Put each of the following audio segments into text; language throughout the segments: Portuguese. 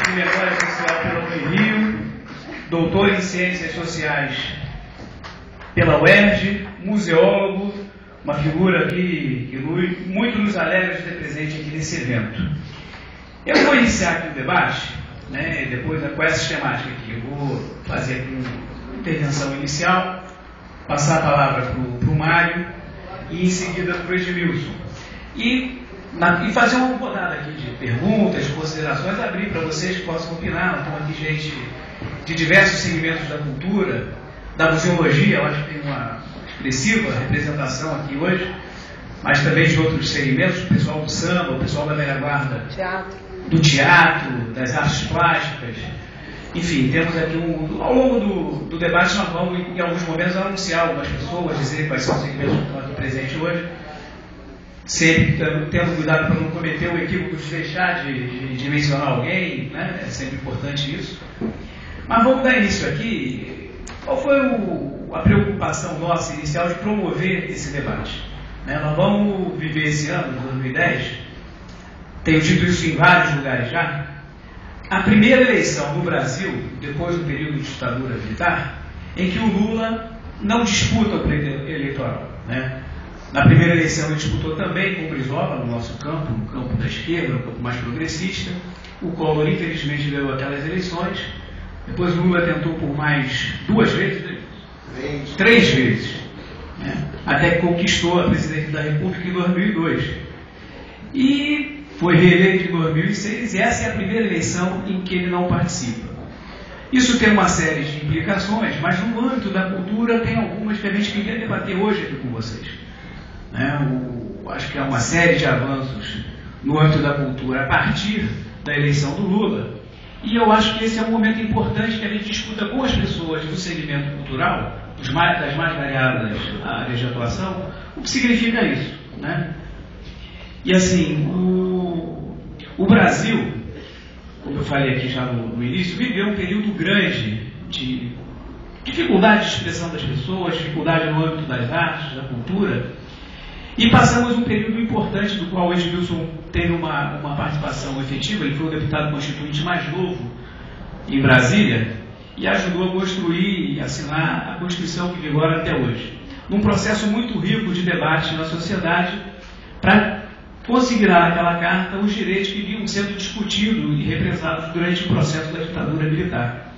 de Memória Social pela Unirio, doutor em Ciências Sociais pela UERJ, museólogo, uma figura que muito nos alegra de ter presente aqui nesse evento. Eu vou iniciar aqui o debate, né, depois com essa temática aqui. Eu vou fazer aqui uma intervenção inicial, passar a palavra para o Mário e em seguida para o Edmilson. E fazer uma rodada aqui de perguntas, considerações, abrir para vocês que possam opinar. Estão aqui gente de diversos segmentos da cultura, da museologia, eu acho que tem uma expressiva representação aqui hoje, mas também de outros segmentos, o pessoal do samba, o pessoal da velha guarda, do teatro, das artes plásticas. Enfim, temos aqui ao longo do debate nós vamos, em alguns momentos, anunciar algumas pessoas, dizer quais são os segmentos que estão aqui presentes hoje, sempre tendo cuidado para não cometer o equívoco de deixar de mencionar alguém, né? É sempre importante isso. Mas vamos dar início aqui. Qual foi a preocupação nossa inicial de promover esse debate? Né? Nós vamos viver esse ano, 2010, tenho dito isso em vários lugares já, a primeira eleição no Brasil, depois do período de ditadura militar, em que o Lula não disputa o pleito eleitoral. Né? Na primeira eleição ele disputou também com o Brizola, no nosso campo, no campo da esquerda, um pouco mais progressista. O Collor, infelizmente, ganhou aquelas eleições. Depois o Lula tentou por mais 2 vezes, 3 vezes, né? Até que conquistou a presidência da República em 2002. E foi reeleito em 2006, e essa é a primeira eleição em que ele não participa. Isso tem uma série de implicações, mas no âmbito da cultura tem algumas que a gente queria debater hoje aqui com vocês. Né? Acho que há uma série de avanços no âmbito da cultura a partir da eleição do Lula. E eu acho que esse é um momento importante que a gente discuta com as pessoas do segmento cultural, das mais variadas áreas de atuação, o que significa isso. Né? E assim, o Brasil, como eu falei aqui já no início, viveu um período grande de dificuldade de expressão das pessoas, dificuldade no âmbito das artes, da cultura, e passamos um período importante do qual o Edmilson teve uma participação efetiva. Ele foi o deputado constituinte mais novo em Brasília e ajudou a construir e assinar a Constituição que vigora até hoje. Num processo muito rico de debate na sociedade para consignar naquela carta os direitos que vinham sendo discutidos e represados durante o processo da ditadura militar.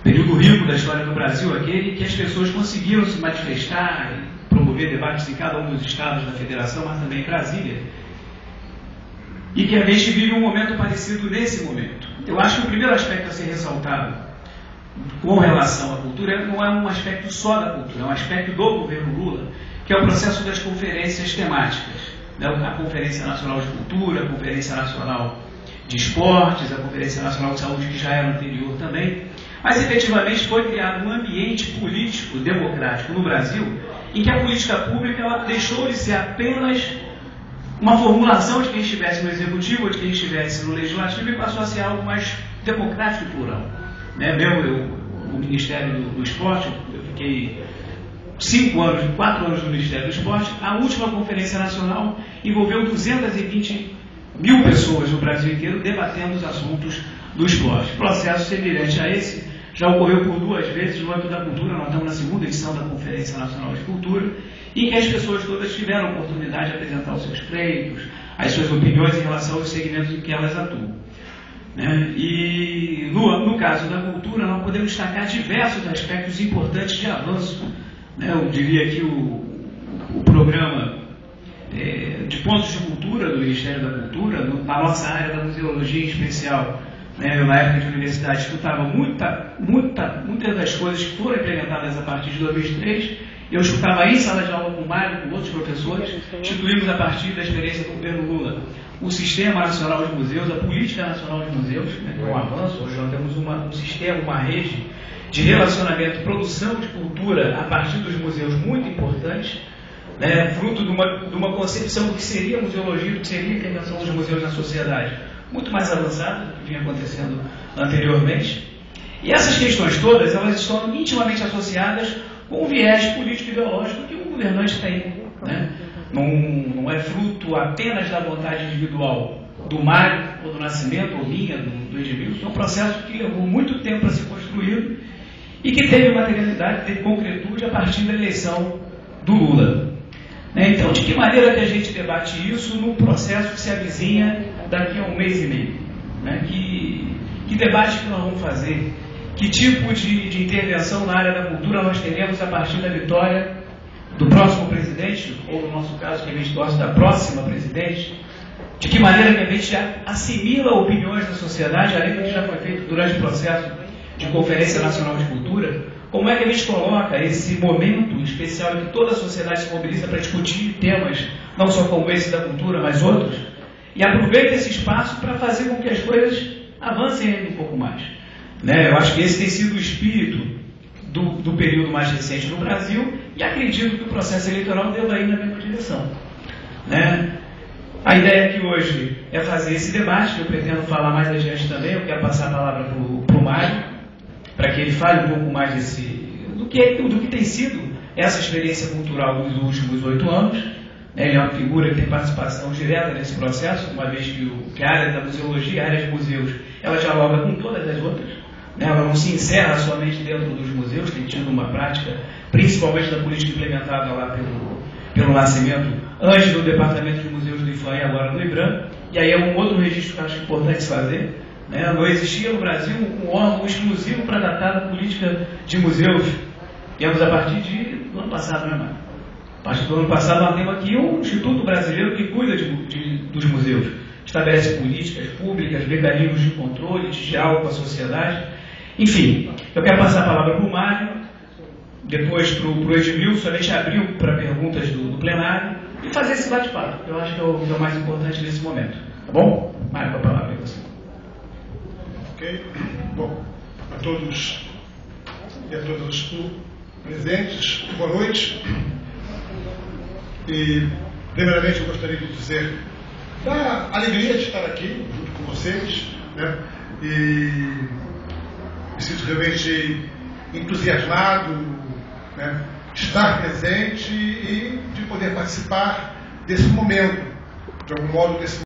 Período rico da história do Brasil, aquele que as pessoas conseguiram se manifestar e promover debates em cada um dos estados da federação, mas também em Brasília. E que a gente vive um momento parecido nesse momento. Eu acho que o primeiro aspecto a ser ressaltado com relação à cultura não é um aspecto só da cultura, é um aspecto do governo Lula, que é o processo das conferências temáticas. A Conferência Nacional de Cultura, a Conferência Nacional de Esportes, a Conferência Nacional de Saúde, que já era anterior também, mas efetivamente foi criado um ambiente político democrático no Brasil em que a política pública ela deixou de ser apenas uma formulação de quem estivesse no executivo ou de quem estivesse no legislativo e passou a ser algo mais democrático e plural. Né? No Ministério do Esporte, eu fiquei 4 anos no Ministério do Esporte. A última Conferência Nacional envolveu 220 mil pessoas no Brasil inteiro debatendo os assuntos do esporte. O processo semelhante a esse já ocorreu por 2 vezes no âmbito da cultura. Nós estamos na segunda edição da Conferência Nacional de Cultura, em que as pessoas todas tiveram a oportunidade de apresentar os seus pleitos, as suas opiniões em relação aos segmentos em que elas atuam. Né? E no caso da cultura, nós podemos destacar diversos aspectos importantes de avanço. Né? Eu diria que o programa de pontos de cultura do Ministério da Cultura, na nossa área da museologia em especial, né? Eu, na época de universidade, escutava muitas das coisas que foram implementadas a partir de 2003. Eu escutava em sala de aula com o Mário, com outros professores. Instituímos a partir da experiência do governo Lula o Sistema Nacional de Museus, a Política Nacional de Museus, né? Com o avanço. Hoje nós temos um sistema, uma rede de relacionamento e produção de cultura a partir dos museus muito importante, né? Fruto de uma concepção do que seria a museologia, do que seria a intervenção dos museus na sociedade, muito mais avançada do que vinha acontecendo anteriormente. E essas questões todas, elas estão intimamente associadas com o viés político-ideológico que o governante tem. Né? Não é fruto apenas da vontade individual do Mário, ou do Nascimento, ou minha, do Edmilson, é um processo que levou muito tempo para ser construído e que teve materialidade, teve concretude a partir da eleição do Lula. Então, de que maneira que a gente debate isso no processo que se avizinha daqui a um mês e meio? Que debate que nós vamos fazer? Que tipo de intervenção na área da cultura nós teremos a partir da vitória do próximo presidente, ou no nosso caso, que a gente torce, da próxima presidente? De que maneira que a gente assimila opiniões da sociedade, além do que já foi feito durante o processo de Conferência Nacional de Cultura? Como é que a gente coloca esse momento especial em que toda a sociedade se mobiliza para discutir temas, não só como esse da cultura, mas outros, e aproveita esse espaço para fazer com que as coisas avancem ainda um pouco mais? Eu acho que esse tem sido o espírito do período mais recente no Brasil, e acredito que o processo eleitoral deva ir na mesma direção. A ideia aqui hoje é fazer esse debate, que eu pretendo falar mais adiante também. Eu quero passar a palavra para o Mário, para que ele fale um pouco mais do que tem sido essa experiência cultural dos últimos 8 anos. Ele é uma figura que tem participação direta nesse processo, uma vez que a área da museologia, a área de museus, ela dialoga com todas as outras. Ela não se encerra somente dentro dos museus, tem tido uma prática, principalmente da política implementada lá pelo Nascimento, antes do Departamento de Museus do IFAM e agora no IBRAM. E aí é um outro registro que eu acho importante fazer. Não existia no Brasil um órgão exclusivo para tratar da política de museus. Temos a partir do ano passado, Mário? A partir do ano passado nós temos aqui um Instituto Brasileiro que cuida dos museus. Estabelece políticas públicas, mecanismos de controle, de diálogo com a sociedade. Enfim, eu quero passar a palavra para o Mário, depois para o Edmilson. A gente abriu para perguntas do plenário e fazer esse bate-papo, que eu acho que é o mais importante nesse momento. Tá bom? Mário, com a palavra para você. Ok? Bom, a todos e a todas os presentes, boa noite. E, primeiramente, eu gostaria de dizer da alegria de estar aqui junto com vocês, e me sinto realmente entusiasmado, de estar presente e de poder participar desse momento, de algum modo, desse